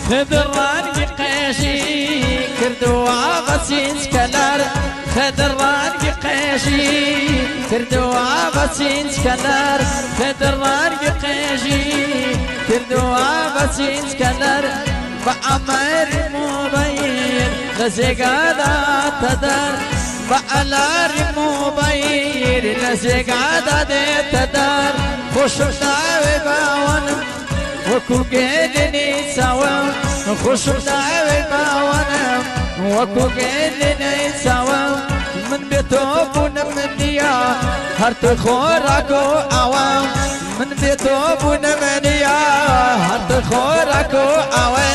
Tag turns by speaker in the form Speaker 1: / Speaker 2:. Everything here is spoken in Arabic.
Speaker 1: خدران قيشي كردوا بسيس كلار خدران قيشي كردوا بسيس كلار خدران قيشي كردوا بسيس كلار بأمر مبين لسيقادا تدار بألار مبين لسيقادا تدار خوش داوي باون وكو قيدني سوا خوش داوي باون وكو قيدني سوا من بيتوب ونمنيا هرت خوراكو عوام من بيتوب ونمنيا هرت خوراكو عوام